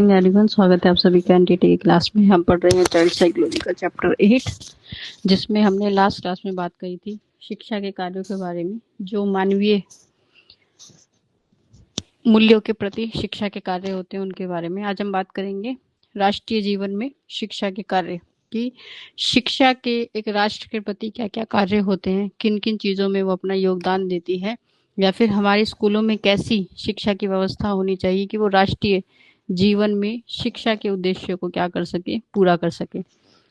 Everyone, स्वागत है आप सभी का एनटीटी की क्लास में। हम पढ़ रहे हैं चाइल्ड साइकोलॉजी का चैप्टर 8, जिसमें हमने लास्ट क्लास में बात करी थी शिक्षा के कार्यों के बारे में, जो मानवीय मूल्यों के प्रति शिक्षा के कार्य होते हैं उनके बारे में। आज हम बात करेंगे राष्ट्रीय जीवन में शिक्षा के कार्य की। शिक्षा के एक राष्ट्र के प्रति क्या क्या कार्य होते हैं, किन किन चीज़ों में वो अपना योगदान देती है, या फिर हमारे स्कूलों में कैसी शिक्षा की व्यवस्था होनी चाहिए कि वो राष्ट्रीय जीवन में शिक्षा के उद्देश्य को क्या कर सके, पूरा कर सके।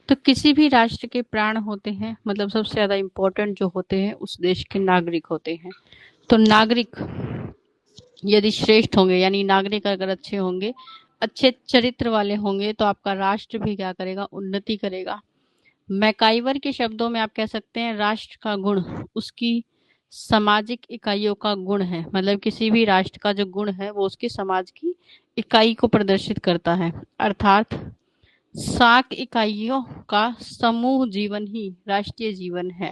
तो किसी भी राष्ट्र के प्राण होते हैं, मतलब सबसे ज़्यादा इम्पोर्टेंट जो होते हैं उस देश के नागरिक होते हैं। तो नागरिक यदि श्रेष्ठ होंगे, यानी नागरिक अगर अच्छे होंगे, अच्छे चरित्र वाले होंगे, तो आपका राष्ट्र भी क्या करेगा, उन्नति करेगा। मैकाइवर के शब्दों में आप कह सकते हैं राष्ट्र का गुण उसकी सामाजिक इकाइयों का गुण है। मतलब किसी भी राष्ट्र का जो गुण है वो उसके समाज की इकाई को प्रदर्शित करता है। अर्थात साख इकाइयों का समूह जीवन ही राष्ट्रीय जीवन है।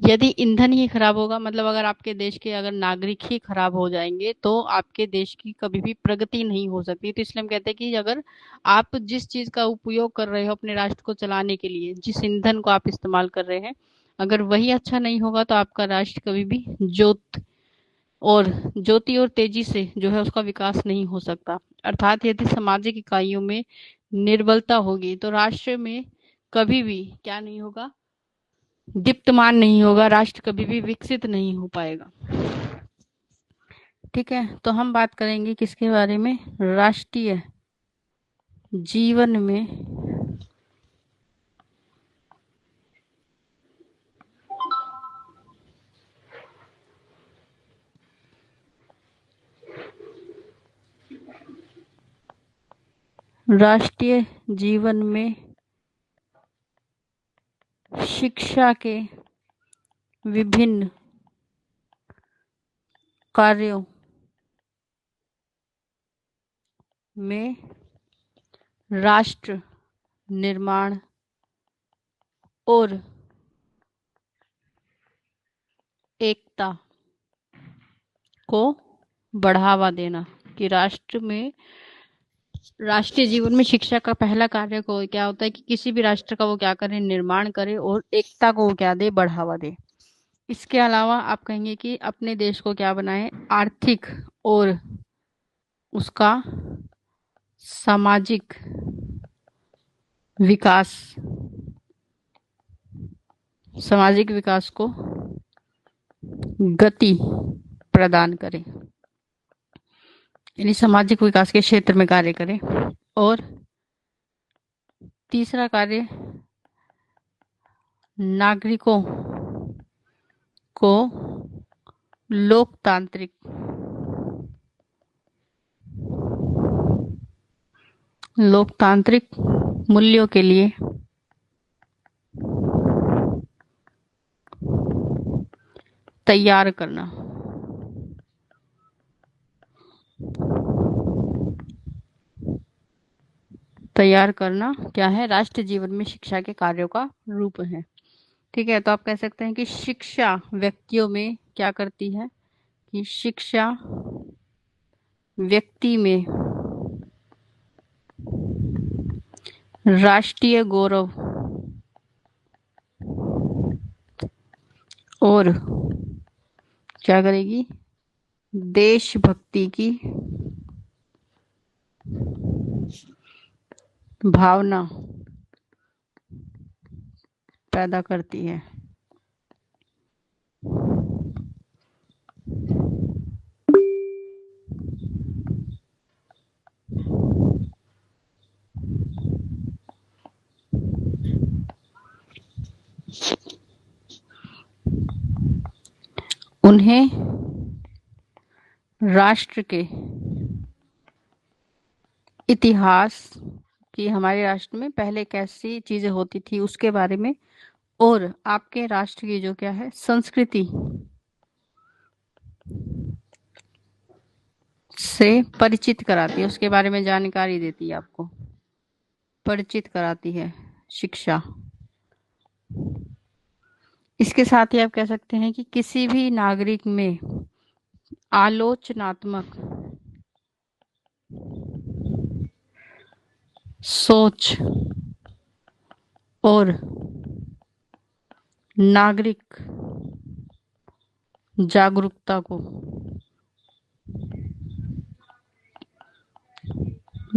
यदि ईंधन ही खराब होगा, मतलब अगर आपके देश के अगर नागरिक ही खराब हो जाएंगे, तो आपके देश की कभी भी प्रगति नहीं हो सकती। तो इसलिए हम कहते हैं कि अगर आप जिस चीज का उपयोग कर रहे हो अपने राष्ट्र को चलाने के लिए, जिस ईंधन को आप इस्तेमाल कर रहे हैं, अगर वही अच्छा नहीं होगा तो आपका राष्ट्र कभी भी ज्योति और तेजी से जो है उसका विकास नहीं हो सकता। अर्थात यदि सामाजिक इकाइयों में निर्बलता होगी तो राष्ट्र में कभी भी क्या नहीं होगा, दीप्तमान नहीं होगा, राष्ट्र कभी भी विकसित नहीं हो पाएगा। ठीक है, तो हम बात करेंगे किसके बारे में, राष्ट्रीय जीवन में राष्ट्रीय जीवन में शिक्षा के विभिन्न कार्यों में राष्ट्र निर्माण और एकता को बढ़ावा देना। कि राष्ट्रीय जीवन में शिक्षा का पहला कार्य को क्या होता है कि किसी भी राष्ट्र का वो क्या करे, निर्माण करे, और एकता को वो क्या दे, बढ़ावा दे। इसके अलावा आप कहेंगे कि अपने देश को क्या बनाए, आर्थिक और उसका सामाजिक विकास, सामाजिक विकास को गति प्रदान करें, यानी सामाजिक विकास के क्षेत्र में कार्य करें। और तीसरा कार्य, नागरिकों को लोकतांत्रिक मूल्यों के लिए तैयार करना। क्या है, राष्ट्रीय जीवन में शिक्षा के कार्यों का रूप है। ठीक है, तो आप कह सकते हैं कि शिक्षा व्यक्तियों में क्या करती है, कि शिक्षा व्यक्ति में राष्ट्रीय गौरव और क्या करेगी, देशभक्ति की भावना पैदा करती है। उन्हें राष्ट्र के इतिहास कि हमारे राष्ट्र में पहले कैसी चीजें होती थी उसके बारे में, और आपके राष्ट्र की जो क्या है, संस्कृति से परिचित कराती है, उसके बारे में जानकारी देती है, आपको परिचित कराती है शिक्षा। इसके साथ ही आप कह सकते हैं कि किसी भी नागरिक में आलोचनात्मक सोच और नागरिक जागरूकता को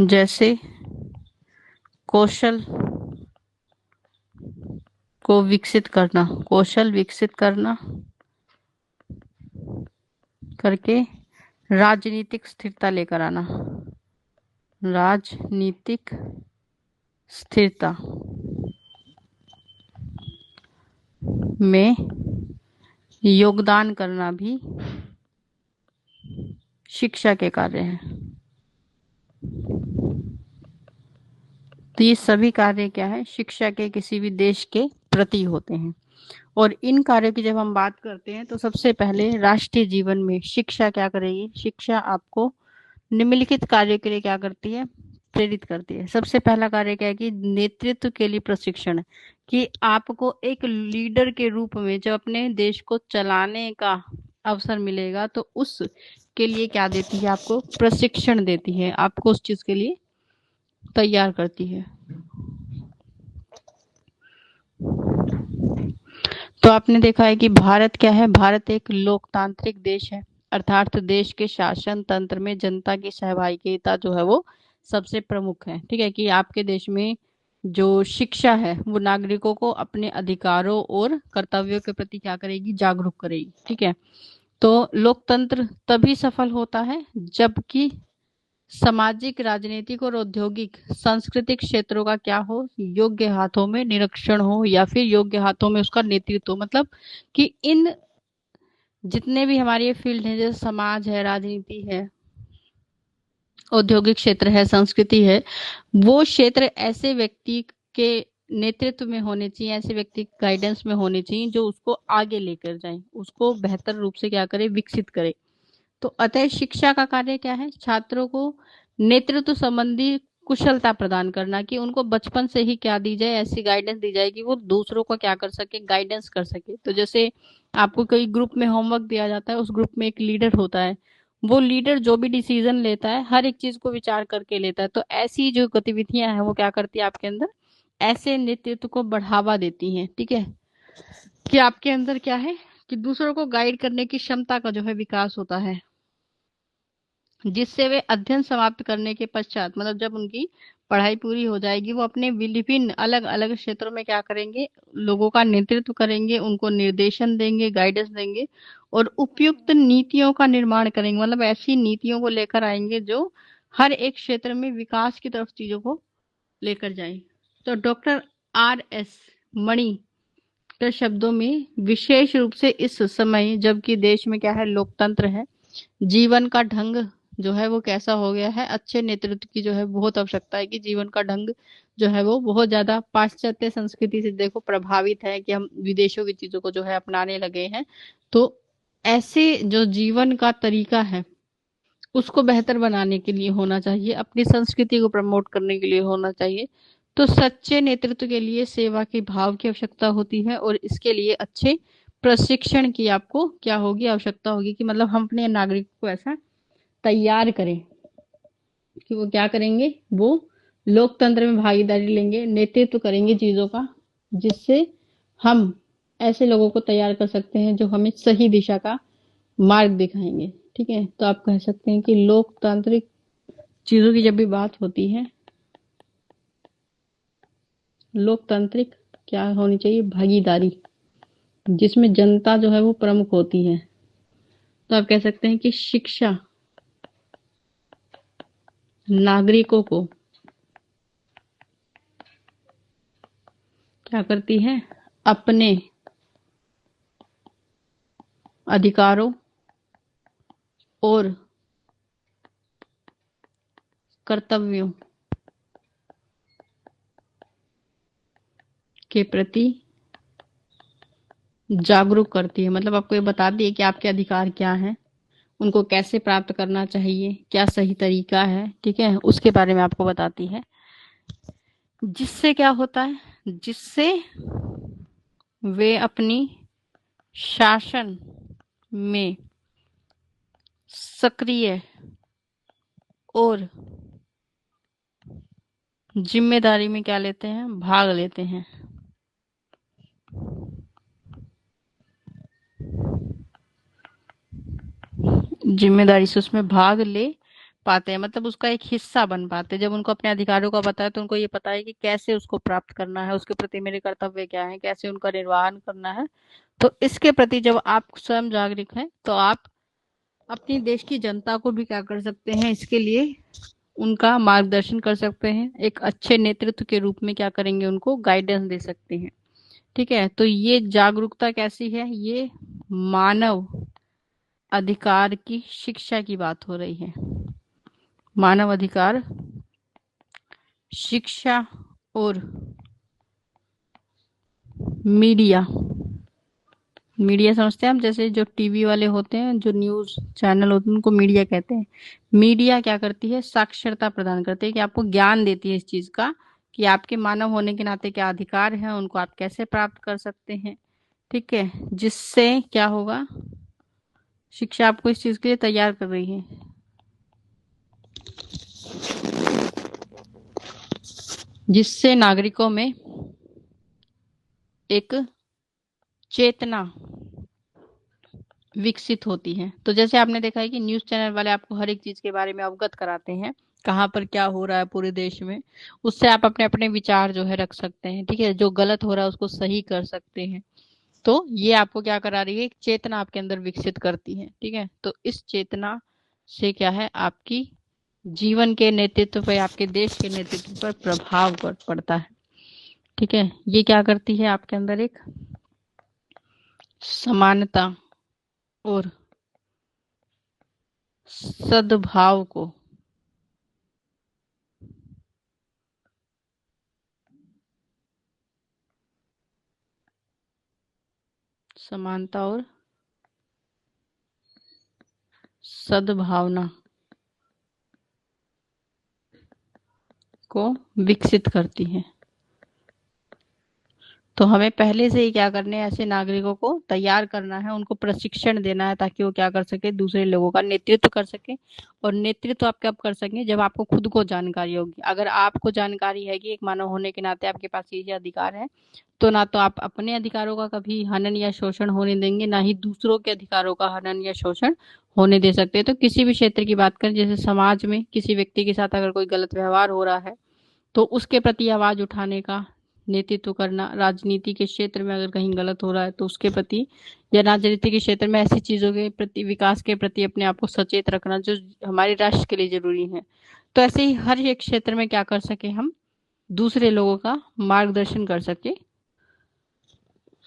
जैसे कौशल को विकसित करना, कौशल विकसित करना करके राजनीतिक स्थिरता लेकर आना, राजनीतिक स्थिरता में योगदान करना भी शिक्षा के कार्य हैं। तो ये सभी कार्य क्या है, शिक्षा के किसी भी देश के प्रति होते हैं। और इन कार्यों की जब हम बात करते हैं तो सबसे पहले राष्ट्रीय जीवन में शिक्षा क्या करेगी, शिक्षा आपको निम्नलिखित कार्यों के लिए क्या करती है, प्रेरित करती है। सबसे पहला कार्य क्या है कि नेतृत्व के लिए प्रशिक्षण, कि आपको एक लीडर के रूप में जब अपने देश को चलाने का अवसर मिलेगा तो उस के लिए क्या देती है, आपको प्रशिक्षण देती है, आपको उस चीज के लिए तैयार करती है। तो आपने देखा है कि भारत क्या है, भारत एक लोकतांत्रिक देश है, अर्थात देश के शासन तंत्र में जनता की सहभागिता जो है वो सबसे प्रमुख है। ठीक है, कि आपके देश में जो शिक्षा है वो नागरिकों को अपने अधिकारों और कर्तव्यों के प्रति क्या करेगी, जागरूक करेगी। ठीक है, तो लोकतंत्र तभी सफल होता है जबकि सामाजिक, राजनीतिक और औद्योगिक सांस्कृतिक क्षेत्रों का क्या हो, योग्य हाथों में निरीक्षण हो या फिर योग्य हाथों में उसका नेतृत्व हो। मतलब कि इन जितने भी हमारे ये फील्ड हैं, जैसे समाज है, राजनीति है, औद्योगिक क्षेत्र है, संस्कृति है, वो क्षेत्र ऐसे व्यक्ति के नेतृत्व में होने चाहिए, ऐसे व्यक्ति गाइडेंस में होने चाहिए जो उसको आगे लेकर जाए, उसको बेहतर रूप से क्या करे, विकसित करे। तो अतः शिक्षा का कार्य क्या है, छात्रों को नेतृत्व संबंधी कुशलता प्रदान करना, कि उनको बचपन से ही क्या दी जाए, ऐसी गाइडेंस दी जाए कि वो दूसरों को क्या कर सके, गाइडेंस कर सके। तो जैसे आपको कोई ग्रुप में होमवर्क दिया जाता है, उस ग्रुप में एक लीडर होता है, वो लीडर जो भी डिसीजन लेता है हर एक चीज को विचार करके लेता है। तो ऐसी जो गतिविधियां हैं वो क्या करती है, आपके अंदर ऐसे नेतृत्व को बढ़ावा देती हैं। ठीक है, कि आपके अंदर क्या है कि दूसरों को गाइड करने की क्षमता का जो है विकास होता है, जिससे वे अध्ययन समाप्त करने के पश्चात, मतलब जब उनकी पढ़ाई पूरी हो जाएगी, वो अपने विभिन्न अलग अलग क्षेत्रों में क्या करेंगे, लोगों का नेतृत्व करेंगे, उनको निर्देशन देंगे, गाइडेंस देंगे और उपयुक्त नीतियों का निर्माण करेंगे। मतलब ऐसी नीतियों को लेकर आएंगे जो हर एक क्षेत्र में विकास की तरफ चीजों को लेकर जाए। तो डॉक्टर R.S. मणि के शब्दों में विशेष रूप से इस समय जबकि देश में क्या है, लोकतंत्र है, जीवन का ढंग जो है वो कैसा हो गया है, अच्छे नेतृत्व की जो है बहुत आवश्यकता है, कि जीवन का ढंग जो है वो बहुत ज्यादा पाश्चात्य संस्कृति से देखो प्रभावित है, कि हम विदेशों की चीजों को जो है अपनाने लगे हैं। तो ऐसे जो जीवन का तरीका है उसको बेहतर बनाने के लिए होना चाहिए, अपनी संस्कृति को प्रमोट करने के लिए होना चाहिए। तो सच्चे नेतृत्व के लिए सेवा के भाव की आवश्यकता होती है और इसके लिए अच्छे प्रशिक्षण की आपको क्या होगी, आवश्यकता होगी, कि मतलब हम अपने नागरिक को ऐसा तैयार करें कि वो क्या करेंगे, वो लोकतंत्र में भागीदारी लेंगे, नेतृत्व करेंगे चीजों का, जिससे हम ऐसे लोगों को तैयार कर सकते हैं जो हमें सही दिशा का मार्ग दिखाएंगे। ठीक है, तो आप कह सकते हैं कि लोकतांत्रिक चीजों की जब भी बात होती है, लोकतांत्रिक क्या होनी चाहिए, भागीदारी, जिसमें जनता जो है वो प्रमुख होती है। तो आप कह सकते हैं कि शिक्षा नागरिकों को क्या करती है, अपने अधिकारों और कर्तव्यों के प्रति जागरूक करती है। मतलब आपको ये बता दिए कि आपके अधिकार क्या हैं, उनको कैसे प्राप्त करना चाहिए, क्या सही तरीका है। ठीक है, उसके बारे में आपको बताती है, जिससे क्या होता है, जिससे वे अपनी शासन में सक्रिय और जिम्मेदारी में क्या लेते हैं, भाग लेते हैं। जिम्मेदारी से उसमें भाग ले पाते हैं, मतलब उसका एक हिस्सा बन पाते हैं। जब उनको अपने अधिकारों का पता है तो उनको ये पता है कि कैसे उसको प्राप्त करना है, उसके प्रति मेरे कर्तव्य क्या है, कैसे उनका निर्वहन करना है। तो इसके प्रति जब आप स्वयं जागरूक हैं तो आप अपनी देश की जनता को भी क्या कर सकते हैं, इसके लिए उनका मार्गदर्शन कर सकते हैं। एक अच्छे नेतृत्व के रूप में क्या करेंगे, उनको गाइडेंस दे सकते हैं। ठीक है, तो ये जागरूकता कैसी है, ये मानव अधिकार की शिक्षा की बात हो रही है। मानव अधिकार शिक्षा और मीडिया। मीडिया समझते हैं हम, जैसे जो टीवी वाले होते हैं, जो न्यूज चैनल होते हैं, उनको मीडिया कहते हैं। मीडिया क्या करती है, साक्षरता प्रदान करती है, कि आपको ज्ञान देती है इस चीज का कि आपके मानव होने के नाते क्या अधिकार है, उनको आप कैसे प्राप्त कर सकते हैं। ठीक है, जिससे क्या होगा, शिक्षा आपको इस चीज के लिए तैयार कर रही है। जिससे नागरिकों में एक चेतना विकसित होती है। तो जैसे आपने देखा है कि न्यूज चैनल वाले आपको हर एक चीज के बारे में अवगत कराते हैं, कहाँ पर क्या हो रहा है पूरे देश में। उससे आप अपने अपने विचार जो है रख सकते हैं। ठीक है, जो गलत हो रहा है उसको सही कर सकते हैं। तो ये आपको क्या करा रही है, एक चेतना आपके अंदर विकसित करती है। ठीक है, तो इस चेतना से क्या है, आपकी जीवन के नेतृत्व पर, आपके देश के नेतृत्व पर प्रभाव पड़ता है। ठीक है, ये क्या करती है, आपके अंदर एक समानता और सद्भाव को समानता और सद्भावना को विकसित करती है। तो हमें पहले से ही क्या करने हैं, ऐसे नागरिकों को तैयार करना है, उनको प्रशिक्षण देना है, ताकि वो क्या कर सके, दूसरे लोगों का नेतृत्व कर सके। और नेतृत्व आप कब कर सकें, जब आपको खुद को जानकारी होगी। अगर आपको जानकारी है कि एक मानव होने के नाते आपके पास ये अधिकार है, तो ना तो आप अपने अधिकारों का कभी हनन या शोषण होने देंगे, ना ही दूसरों के अधिकारों का हनन या शोषण होने दे सकते। तो किसी भी क्षेत्र की बात करें, जैसे समाज में किसी व्यक्ति के साथ अगर कोई गलत व्यवहार हो रहा है तो उसके प्रति आवाज उठाने का नेतृत्व करना। राजनीति के क्षेत्र में अगर कहीं गलत हो रहा है तो उसके प्रति, या राजनीति के क्षेत्र में ऐसी चीजों के प्रति, विकास के प्रति अपने आप को सचेत रखना जो हमारे राष्ट्र के लिए जरूरी है। तो ऐसे ही हर एक क्षेत्र में क्या कर सके, हम दूसरे लोगों का मार्गदर्शन कर सके।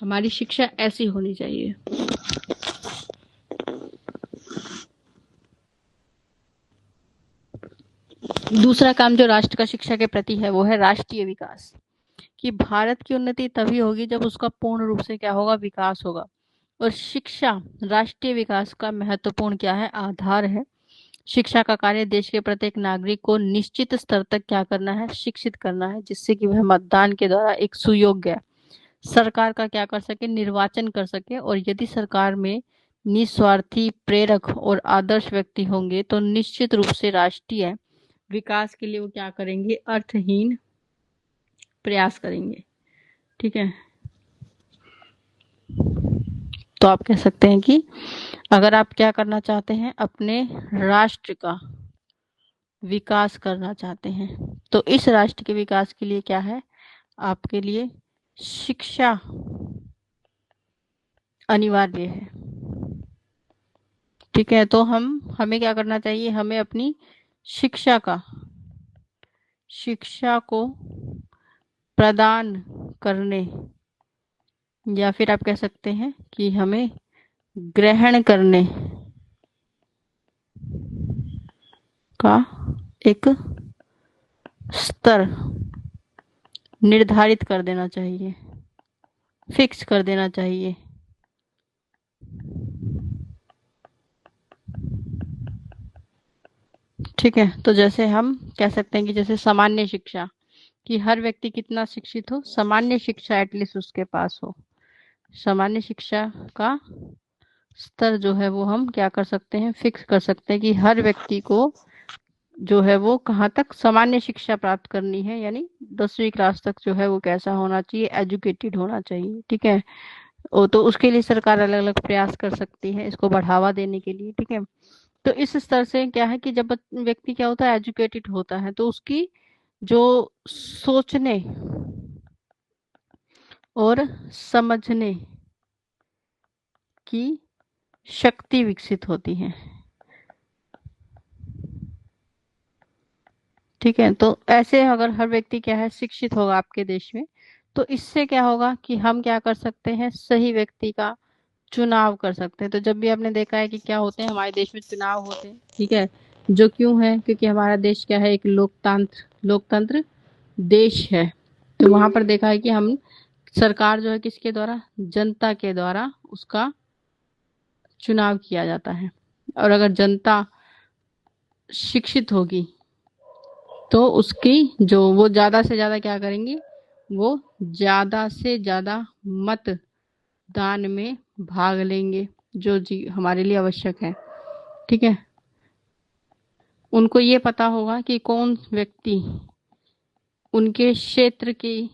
हमारी शिक्षा ऐसी होनी चाहिए। दूसरा काम जो राष्ट्र का शिक्षा के प्रति है, वो है राष्ट्रीय विकास। कि भारत की उन्नति तभी होगी जब उसका पूर्ण रूप से क्या होगा, विकास होगा। और शिक्षा राष्ट्रीय विकास का महत्वपूर्ण क्या है, आधार है। शिक्षा का कार्य देश के प्रत्येक नागरिक को निश्चित स्तर तक क्या करना है, शिक्षित करना है, जिससे कि वह मतदान के द्वारा एक सुयोग्य सरकार का क्या कर सके, निर्वाचन कर सके। और यदि सरकार में निस्वार्थी, प्रेरक और आदर्श व्यक्ति होंगे तो निश्चित रूप से राष्ट्रीय विकास के लिए वो क्या करेंगे, अर्थहीन प्रयास करेंगे। ठीक है, तो आप कह सकते हैं कि अगर आप क्या करना चाहते हैं, अपने राष्ट्र का विकास करना चाहते हैं, तो इस राष्ट्र के विकास के लिए क्या है, आपके लिए शिक्षा अनिवार्य है। ठीक है, तो हमें क्या करना चाहिए, हमें अपनी शिक्षा को प्रदान करने, या फिर आप कह सकते हैं कि हमें ग्रहण करने का एक स्तर निर्धारित कर देना चाहिए, फिक्स कर देना चाहिए। ठीक है, तो जैसे हम कह सकते हैं कि जैसे सामान्य शिक्षा, कि हर व्यक्ति कितना शिक्षित हो, सामान्य शिक्षा एटलीस्ट उसके पास हो। सामान्य शिक्षा का स्तर जो है वो हम क्या कर सकते हैं, फिक्स कर सकते हैं कि हर व्यक्ति को जो है वो कहाँ तक सामान्य शिक्षा प्राप्त करनी है, यानी 10वीं क्लास तक जो है वो कैसा होना चाहिए, एजुकेटेड होना चाहिए। ठीक है, वो तो उसके लिए सरकार अलग अलग प्रयास कर सकती है इसको बढ़ावा देने के लिए। ठीक है, तो इस स्तर से क्या है कि जब व्यक्ति क्या होता है, एजुकेटेड होता है, तो उसकी जो सोचने और समझने की शक्ति विकसित होती है। ठीक है, तो ऐसे अगर हर व्यक्ति क्या है शिक्षित होगा आपके देश में, तो इससे क्या होगा कि हम क्या कर सकते हैं, सही व्यक्ति का चुनाव कर सकते हैं। तो जब भी आपने देखा है कि क्या होते हैं हमारे देश में चुनाव होते हैं, ठीक है, जो क्यों है, क्योंकि हमारा देश क्या है, एक लोकतंत्र देश है। तो वहां पर देखा है कि हम सरकार जो है किसके द्वारा, जनता के द्वारा उसका चुनाव किया जाता है। और अगर जनता शिक्षित होगी तो उसकी जो वो ज्यादा से ज्यादा क्या करेंगे, वो ज्यादा से ज्यादा मतदान में भाग लेंगे, जो जी हमारे लिए आवश्यक है। ठीक है, उनको ये पता होगा कि कौन व्यक्ति उनके क्षेत्र की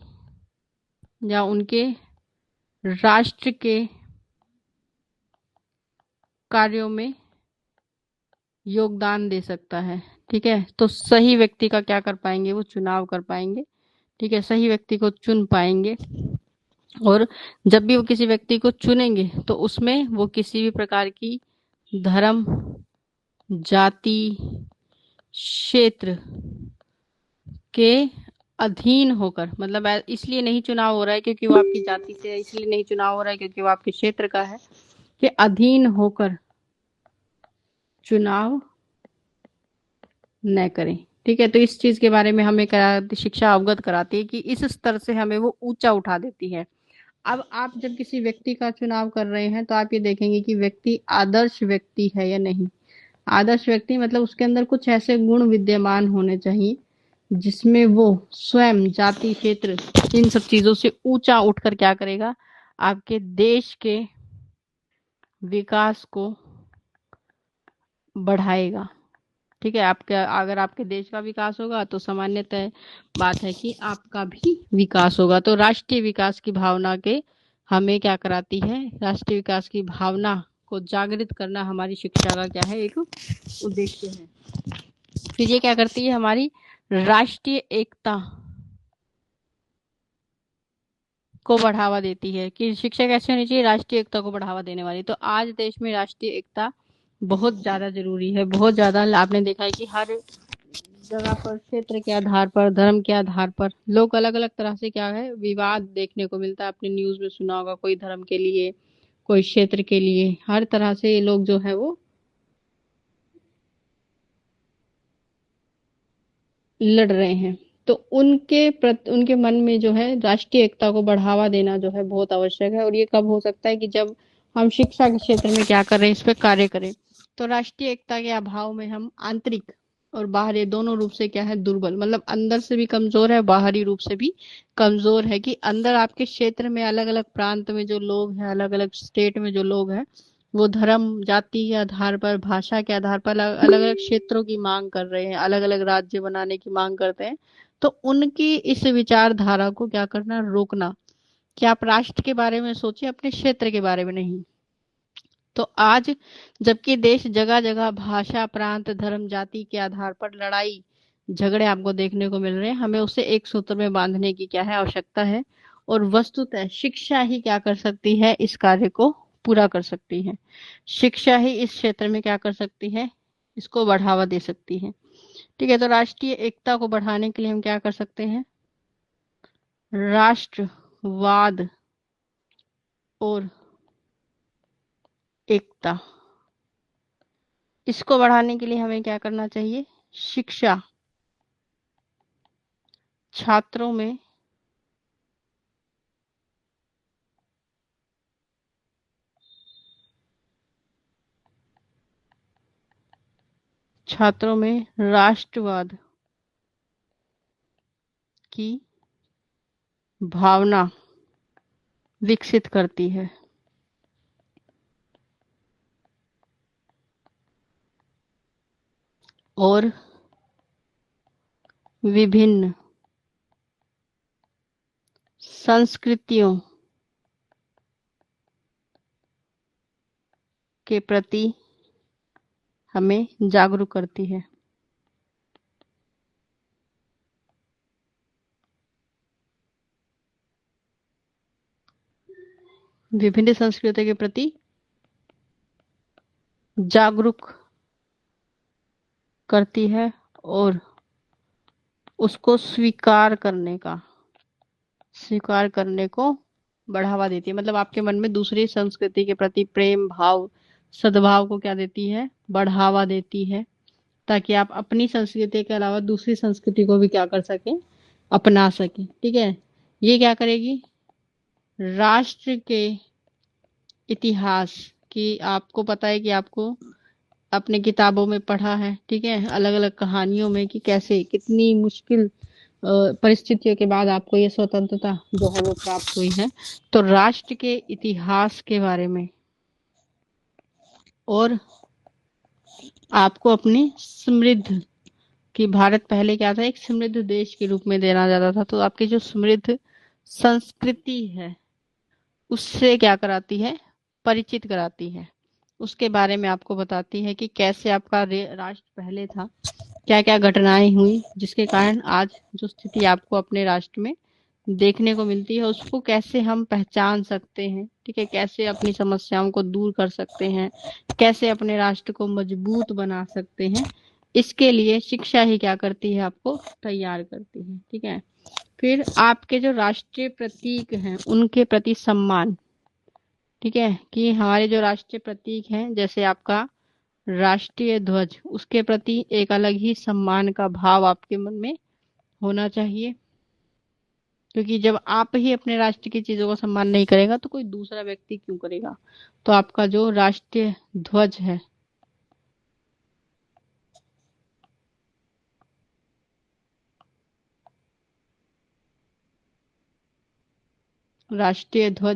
या उनके राष्ट्र के कार्यों में योगदान दे सकता है। ठीक है, तो सही व्यक्ति का क्या कर पाएंगे, वो चुनाव कर पाएंगे। ठीक है, सही व्यक्ति को चुन पाएंगे। और जब भी वो किसी व्यक्ति को चुनेंगे तो उसमें वो किसी भी प्रकार की धर्म, जाति, क्षेत्र के अधीन होकर, मतलब इसलिए नहीं चुनाव हो रहा है क्योंकि वो आपकी जाति से है, इसलिए नहीं चुनाव हो रहा है क्योंकि वो आपके क्षेत्र का है, के अधीन होकर चुनाव न करें। ठीक है, तो इस चीज के बारे में हमें शिक्षा अवगत कराती है कि इस स्तर से हमें वो ऊंचा उठा देती है। अब आप जब किसी व्यक्ति का चुनाव कर रहे हैं तो आप ये देखेंगे कि व्यक्ति आदर्श व्यक्ति है या नहीं। आदर्श व्यक्ति मतलब उसके अंदर कुछ ऐसे गुण विद्यमान होने चाहिए जिसमें वो स्वयं, जाति, क्षेत्र, इन सब चीजों से ऊंचा उठकर क्या करेगा, आपके देश के विकास को बढ़ाएगा। ठीक है, आपके अगर आपके देश का विकास होगा तो सामान्यतः बात है कि आपका भी विकास होगा। तो राष्ट्रीय विकास की भावना के हमें क्या कराती है, राष्ट्रीय विकास की भावना को जागृत करना हमारी शिक्षा का क्या है, एक उद्देश्य है। फिर ये क्या करती है, हमारी राष्ट्रीय एकता को बढ़ावा देती है कि शिक्षा कैसे होनी चाहिए, राष्ट्रीय एकता को बढ़ावा देने वाली। तो आज देश में राष्ट्रीय एकता बहुत ज्यादा जरूरी है, बहुत ज्यादा। आपने देखा है कि हर जगह पर, क्षेत्र के आधार पर, धर्म के आधार पर लोग अलग अलग तरह से क्या है, विवाद देखने को मिलता है। आपने न्यूज में सुना होगा, कोई धर्म के लिए, कोई क्षेत्र के लिए, हर तरह से ये लोग जो है वो लड़ रहे हैं। तो उनके मन में जो है राष्ट्रीय एकता को बढ़ावा देना जो है बहुत आवश्यक है। और ये कब हो सकता है कि जब हम शिक्षा के क्षेत्र में क्या कर रहे हैं, इस पे कार्य करें। तो राष्ट्रीय एकता के अभाव में हम आंतरिक और बाहरी दोनों रूप से क्या है, दुर्बल, मतलब अंदर से भी कमजोर है, बाहरी रूप से भी कमजोर है। कि अंदर आपके क्षेत्र में अलग अलग प्रांत में जो लोग हैं, अलग अलग स्टेट में जो लोग हैं, वो धर्म, जाति के आधार पर, भाषा के आधार पर अलग अलग क्षेत्रों की मांग कर रहे हैं, अलग अलग राज्य बनाने की मांग करते हैं। तो उनकी इस विचारधारा को क्या करना, रोकना। कि आप राष्ट्र के बारे में सोचिए, अपने क्षेत्र के बारे में नहीं। तो आज जबकि देश जगह जगह भाषा, प्रांत, धर्म, जाति के आधार पर लड़ाई झगड़े आपको देखने को मिल रहे हैं, हमें उसे एक सूत्र में बांधने की क्या है, आवश्यकता है। और वस्तुतः शिक्षा ही क्या कर सकती है, इस कार्य को पूरा कर सकती है। शिक्षा ही इस क्षेत्र में क्या कर सकती है, इसको बढ़ावा दे सकती है। ठीक है, तो राष्ट्रीय एकता को बढ़ाने के लिए हम क्या कर सकते हैं, राष्ट्रवाद और एकता, इसको बढ़ाने के लिए हमें क्या करना चाहिए, शिक्षा छात्रों में राष्ट्रवाद की भावना विकसित करती है। और विभिन्न संस्कृतियों के प्रति हमें जागरूक करती है। विभिन्न संस्कृतियों के प्रति जागरूक करती है और उसको स्वीकार करने को बढ़ावा देती है। मतलब आपके मन में दूसरी संस्कृति के प्रति प्रेम भाव, सद्भाव को क्या देती है? बढ़ावा देती है, ताकि आप अपनी संस्कृति के अलावा दूसरी संस्कृति को भी क्या कर सकें? अपना सकें। ठीक है। ये क्या करेगी? राष्ट्र के इतिहास की, आपको पता है कि आपको अपने किताबों में पढ़ा है, ठीक है, अलग अलग कहानियों में, कि कैसे कितनी मुश्किल परिस्थितियों के बाद आपको ये स्वतंत्रता जो है वो प्राप्त हुई है। तो राष्ट्र के इतिहास के बारे में और आपको अपनी समृद्ध, कि भारत पहले क्या था? एक समृद्ध देश के रूप में जाना जाता था। तो आपकी जो समृद्ध संस्कृति है उससे क्या कराती है? परिचित कराती है। उसके बारे में आपको बताती है कि कैसे आपका राष्ट्र पहले था, क्या क्या घटनाएं हुई जिसके कारण आज जो स्थिति आपको अपने राष्ट्र में देखने को मिलती है, उसको कैसे हम पहचान सकते हैं। ठीक है। कैसे अपनी समस्याओं को दूर कर सकते हैं, कैसे अपने राष्ट्र को मजबूत बना सकते हैं, इसके लिए शिक्षा ही क्या करती है? आपको तैयार करती है। ठीक है। फिर आपके जो राष्ट्रीय प्रतीक हैं उनके प्रति सम्मान। ठीक है, कि हमारे जो राष्ट्रीय प्रतीक हैं, जैसे आपका राष्ट्रीय ध्वज, उसके प्रति एक अलग ही सम्मान का भाव आपके मन में होना चाहिए। क्योंकि जब आप ही अपने राष्ट्र की चीजों का सम्मान नहीं करेगा तो कोई दूसरा व्यक्ति क्यों करेगा? तो आपका जो राष्ट्रीय ध्वज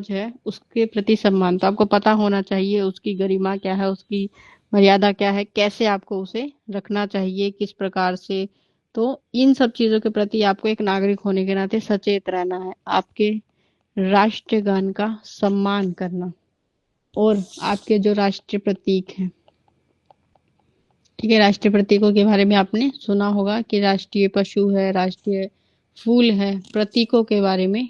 है, उसके प्रति सम्मान तो आपको पता होना चाहिए। उसकी गरिमा क्या है, उसकी मर्यादा क्या है, कैसे आपको उसे रखना चाहिए, किस प्रकार से। तो इन सब चीजों के प्रति आपको एक नागरिक होने के नाते सचेत रहना है। आपके राष्ट्रगान का सम्मान करना और आपके जो राष्ट्रीय प्रतीक हैं, ठीक है, राष्ट्रीय प्रतीकों के बारे में आपने सुना होगा कि राष्ट्रीय पशु है, राष्ट्रीय फूल है। प्रतीकों के बारे में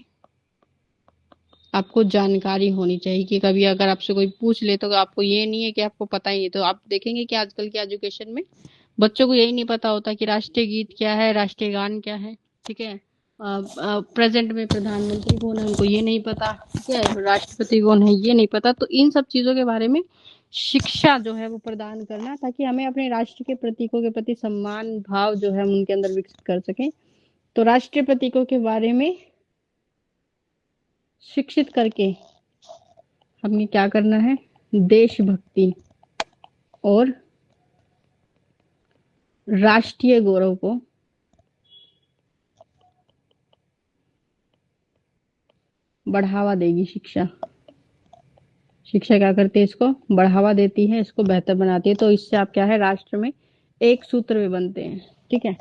आपको जानकारी होनी चाहिए, कि कभी अगर आपसे कोई पूछ ले तो आपको ये नहीं है कि आपको पता ही है। तो आप देखेंगे कि आजकल के एजुकेशन में बच्चों को यही नहीं पता होता कि राष्ट्रीय गीत क्या है, राष्ट्रीय गान क्या है। ठीक है। प्रेजेंट में प्रधानमंत्री कौन है उनको ये नहीं पता, ठीक है, राष्ट्रपति कौन है ये नहीं पता। तो इन सब चीजों के बारे में शिक्षा जो है वो प्रदान करना, ताकि हमें अपने राष्ट्र के प्रतीकों के प्रति सम्मान भाव जो है हम उनके अंदर विकसित कर सकें। तो राष्ट्रीय प्रतीकों के बारे में शिक्षित करके हमें क्या करना है? देशभक्ति और राष्ट्रीय गौरव को बढ़ावा देगी शिक्षा। शिक्षा क्या करती है? इसको बढ़ावा देती है, इसको बेहतर बनाती है। तो इससे आप क्या है? राष्ट्र में एक सूत्र में बनते हैं। ठीक है।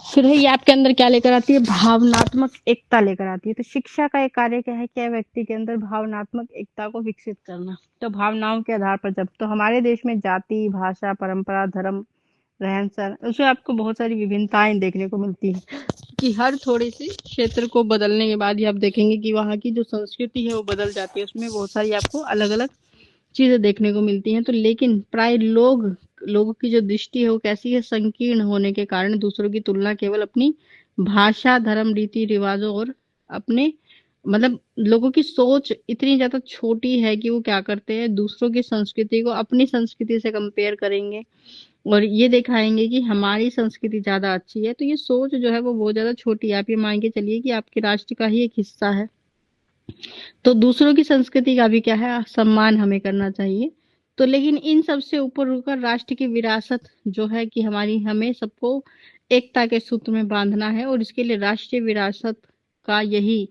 फिर ये आपके अंदर क्या लेकर आती है? भावनात्मक एकता लेकर आती है। तो शिक्षा का एक कार्य क्या है? क्या व्यक्ति के अंदर भावनात्मक एकता को विकसित करना। तो भावनाओं के आधार पर, जब तो हमारे देश में जाति, भाषा, परंपरा, धर्म, रहन सहन, उसमें आपको बहुत सारी विभिन्नताएं देखने को मिलती है, कि हर थोड़े से क्षेत्र को बदलने के बाद ही आप देखेंगे कि वहाँ की जो संस्कृति है वो बदल जाती है। उसमें बहुत सारी आपको अलग अलग चीजें देखने को मिलती हैं। तो लेकिन प्राय लोगों की जो दृष्टि है वो कैसी है? संकीर्ण होने के कारण दूसरों की तुलना केवल अपनी भाषा, धर्म, रीति रिवाजों और अपने, मतलब लोगों की सोच इतनी ज्यादा छोटी है कि वो क्या करते हैं? दूसरों की संस्कृति को अपनी संस्कृति से कंपेयर करेंगे और ये दिखाएंगे कि हमारी संस्कृति ज्यादा अच्छी है। तो ये सोच जो है वो बहुत ज्यादा छोटी है। आप ये मान के चलिए कि आपके राष्ट्र का ही एक हिस्सा है, तो दूसरों की संस्कृति का भी क्या है? सम्मान हमें करना चाहिए। तो लेकिन इन सब से ऊपर उठकर राष्ट्र की विरासत जो है, कि हमें सबको एकता के सूत्र में बांधना है। और इसके लिए राष्ट्रीय विरासत का यही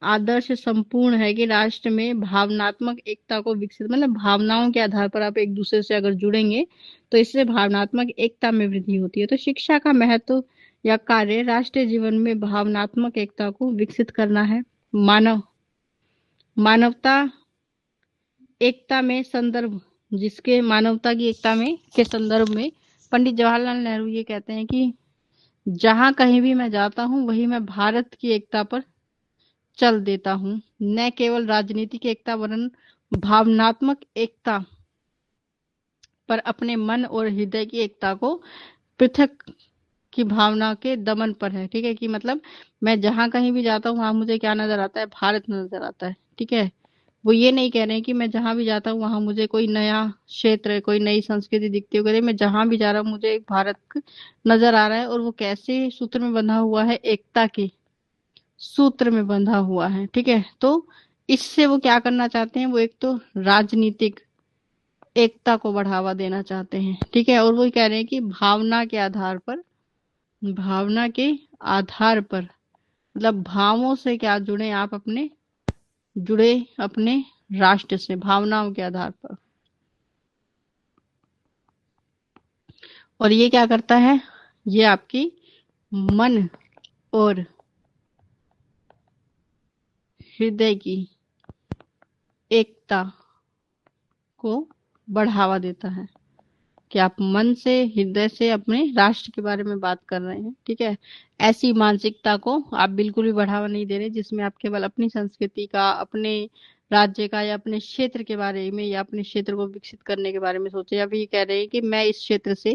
आदर्श संपूर्ण है कि राष्ट्र में भावनात्मक एकता को विकसित, मतलब भावनाओं के आधार पर आप एक दूसरे से अगर जुड़ेंगे तो इससे भावनात्मक एकता में वृद्धि होती है। तो शिक्षा का महत्व या कार्य राष्ट्रीय जीवन में भावनात्मक एकता को विकसित करना है। मानवता एकता में संदर्भ, जिसके मानवता की एकता में के संदर्भ में पंडित जवाहरलाल नेहरू ये कहते हैं कि जहां कहीं भी मैं जाता हूं वहीं मैं भारत की एकता पर चल देता हूं। न केवल राजनीतिक एकता वरन भावनात्मक एकता पर अपने मन और हृदय की एकता को पृथक की भावना के दमन पर है। ठीक है, कि मतलब मैं जहां कहीं भी जाता हूँ वहां मुझे क्या नजर आता है, भारत नजर आता है। ठीक है, वो ये नहीं कह रहे हैं कि मैं जहां भी जाता हूँ वहां मुझे कोई नया क्षेत्र, कोई नई संस्कृति दिखती है, मैं जहां भी जा रहा हूँ मुझे एक भारत नजर आ रहा है, और वो कैसे सूत्र में बंधा हुआ है, एकता के सूत्र में बंधा हुआ है। ठीक है, तो इससे वो क्या करना चाहते हैं, वो एक तो राजनीतिक एकता को बढ़ावा देना चाहते हैं। ठीक है, और वो कह रहे हैं कि भावना के आधार पर मतलब भावों से क्या जुड़े आप, अपने राष्ट्र से भावनाओं के आधार पर। और ये क्या करता है, ये आपकी मन और हृदय की एकता को बढ़ावा देता है कि आप मन से, हृदय से अपने राष्ट्र के बारे में बात कर रहे हैं। ठीक है, ऐसी मानसिकता को आप बिल्कुल भी बढ़ावा नहीं दे रहे जिसमें आप केवल अपनी संस्कृति का, अपने राज्य का या अपने क्षेत्र के बारे में या अपने क्षेत्र को विकसित करने के बारे में सोचे, या फिर ये कह रहे हैं कि मैं इस क्षेत्र से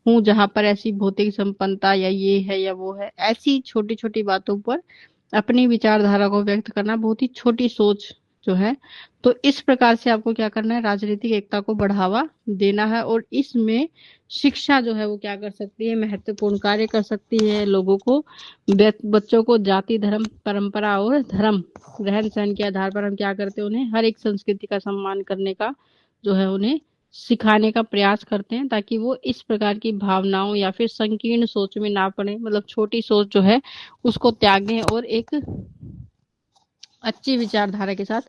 हूँ जहां पर ऐसी भौतिक संपन्नता या ये है या वो है। ऐसी छोटी छोटी बातों पर अपनी विचारधारा को व्यक्त करना बहुत ही छोटी सोच जो है। तो इस प्रकार से आपको क्या करना है, राजनीतिक एकता को बढ़ावा देना है। और इसमें शिक्षा जो है वो क्या कर सकती है, महत्वपूर्ण कार्य कर सकती है। लोगों को, बच्चों को जाति, धर्म, परंपरा और धर्म, रहन सहन के आधार पर हम क्या करते हैं, उन्हें हर एक संस्कृति का सम्मान करने का जो है उन्हें सिखाने का प्रयास करते हैं, ताकि वो इस प्रकार की भावनाओं या फिर संकीर्ण सोच में ना पड़े। मतलब छोटी सोच जो है उसको त्यागें और एक अच्छी विचारधारा के साथ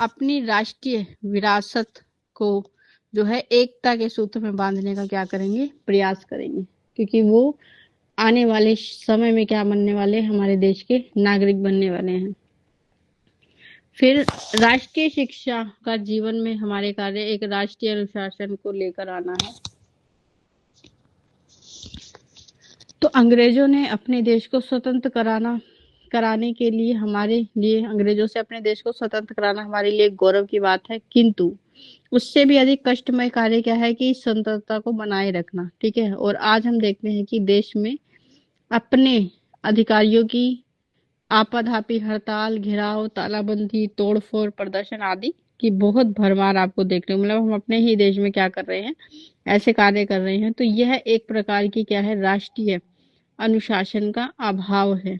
अपनी राष्ट्रीय विरासत को जो है एकता के सूत्र में बांधने का क्या करेंगे, प्रयास करेंगे। क्योंकि वो आने वाले समय में क्या बनने वाले, हमारे देश के नागरिक बनने वाले हैं। फिर राष्ट्रीय शिक्षा का जीवन में हमारे कार्य एक राष्ट्रीय अनुशासन को लेकर आना है। तो अंग्रेजों ने अपने देश को स्वतंत्र कराने के लिए, हमारे लिए अंग्रेजों से अपने देश को स्वतंत्र कराना हमारे लिए गौरव की बात है, किंतु उससे भी अधिक कष्टमय कार्य क्या है कि स्वतंत्रता को बनाए रखना। ठीक है, और आज हम देखते हैं कि देश में अपने अधिकारियों की आपाधापी, हड़ताल, घेराव, तालाबंदी, तोड़फोड़, प्रदर्शन आदि की बहुत भरमार आपको देखने को, मतलब हम अपने ही देश में क्या कर रहे हैं, ऐसे कार्य कर रहे हैं। तो यह एक प्रकार की क्या है, राष्ट्रीय अनुशासन का अभाव है।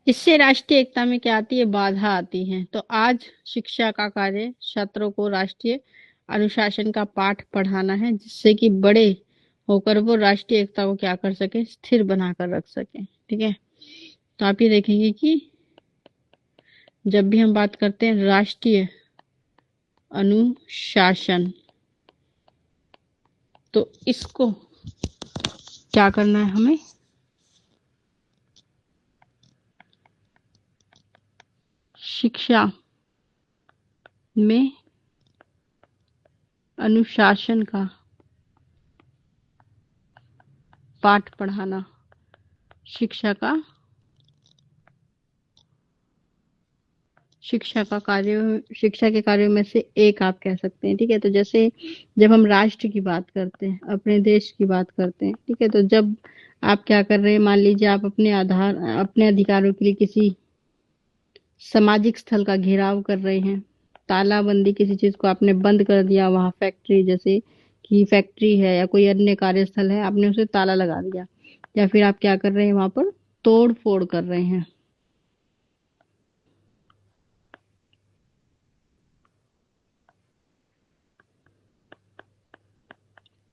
इससे राष्ट्रीय एकता में क्या आती है, बाधा आती है। तो आज शिक्षा का कार्य छात्रों को राष्ट्रीय अनुशासन का पाठ पढ़ाना है, जिससे कि बड़े होकर वो राष्ट्रीय एकता को क्या कर सके, स्थिर बनाकर रख सके। ठीक है, तो आप ये देखेंगे कि जब भी हम बात करते हैं राष्ट्रीय अनुशासन, तो इसको क्या करना है, हमें शिक्षा में अनुशासन का पाठ पढ़ाना शिक्षा के कार्यों में से एक आप कह सकते हैं। ठीक है, तो जैसे जब हम राष्ट्र की बात करते हैं, अपने देश की बात करते हैं, ठीक है, तो जब आप क्या कर रहे हैं, मान लीजिए आप अपने अधिकारों के लिए किसी सामाजिक स्थल का घेराव कर रहे हैं, तालाबंदी, किसी चीज को आपने बंद कर दिया, वहां फैक्ट्री, जैसे कि फैक्ट्री है या कोई अन्य कार्यस्थल है, आपने उसे ताला लगा दिया, या फिर आप क्या कर रहे हैं, वहां पर तोड़ फोड़ कर रहे हैं।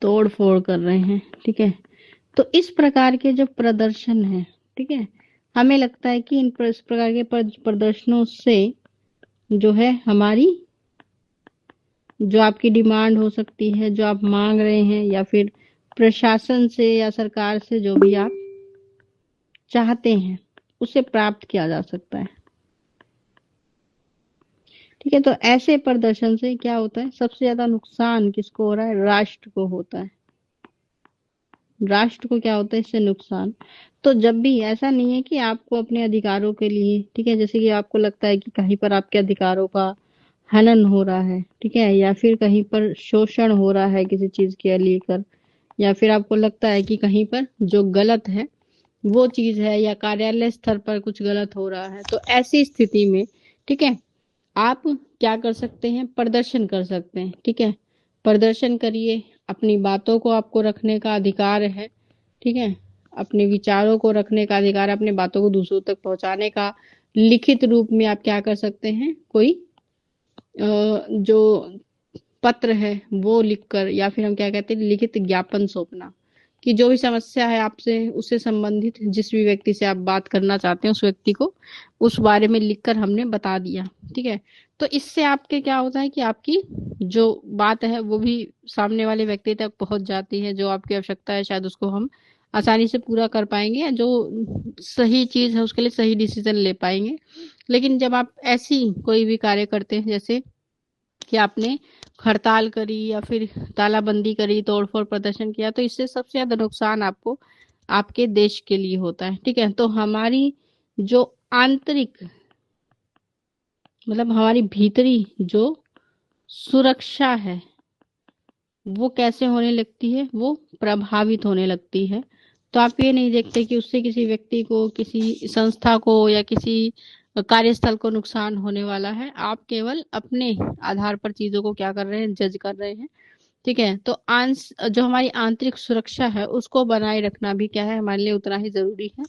तोड़ फोड़ कर रहे हैं। ठीक है, तो इस प्रकार के जो प्रदर्शन है, ठीक है, हमें लगता है कि इस प्रकार के प्रदर्शनों से जो है हमारी, जो आपकी डिमांड हो सकती है, जो आप मांग रहे हैं, या फिर प्रशासन से या सरकार से जो भी आप चाहते हैं उसे प्राप्त किया जा सकता है। ठीक है, तो ऐसे प्रदर्शन से क्या होता है, सबसे ज्यादा नुकसान किसको हो रहा है, राष्ट्र को होता है। राष्ट्र को क्या होता है इससे नुकसान। तो जब भी, ऐसा नहीं है कि आपको अपने अधिकारों के लिए, ठीक है, जैसे कि आपको लगता है कि कहीं पर आपके अधिकारों का हनन हो रहा है, ठीक है, या फिर कहीं पर शोषण हो रहा है किसी चीज के लेकर, या फिर आपको लगता है कि कहीं पर जो गलत है वो चीज है, या कार्यालय स्तर पर कुछ गलत हो रहा है, तो ऐसी स्थिति में, ठीक है, आप क्या कर सकते हैं, प्रदर्शन कर सकते हैं। ठीक है, प्रदर्शन करिए, अपनी बातों को आपको रखने का अधिकार है। ठीक है, अपने विचारों को रखने का अधिकार, अपनी बातों को दूसरों तक पहुंचाने का। लिखित रूप में आप क्या कर सकते हैं, कोई जो पत्र है वो लिखकर, या फिर हम क्या कहते हैं, लिखित ज्ञापन सौंपना, कि जो भी समस्या है आपसे, उससे संबंधित जिस भी व्यक्ति से आप बात करना चाहते हैं, उस व्यक्ति को उस बारे में लिखकर हमने बता दिया। ठीक है, तो इससे आपके क्या होता है कि आपकी जो बात है वो भी सामने वाले व्यक्ति तक पहुंच जाती है, जो आपकी आवश्यकता है शायद उसको हम आसानी से पूरा कर पाएंगे, जो सही चीज है उसके लिए सही डिसीजन ले पाएंगे। लेकिन जब आप ऐसी कोई भी कार्य करते हैं, जैसे कि आपने हड़ताल करी या फिर तालाबंदी करी, तोड़फोड़ प्रदर्शन किया, तो इससे सबसे ज्यादा नुकसान आपको आपके देश के लिए होता है। ठीक है, तो हमारी जो आंतरिक, मतलब हमारी भीतरी जो सुरक्षा है वो कैसे होने लगती है, वो प्रभावित होने लगती है। तो आप ये नहीं देखते कि उससे किसी व्यक्ति को, किसी संस्था को या किसी कार्यस्थल को नुकसान होने वाला है। आप केवल अपने आधार पर चीजों को क्या कर रहे हैं, जज कर रहे हैं। ठीक है, तो जो हमारी आंतरिक सुरक्षा है उसको बनाए रखना भी क्या है, हमारे लिए उतना ही जरूरी है।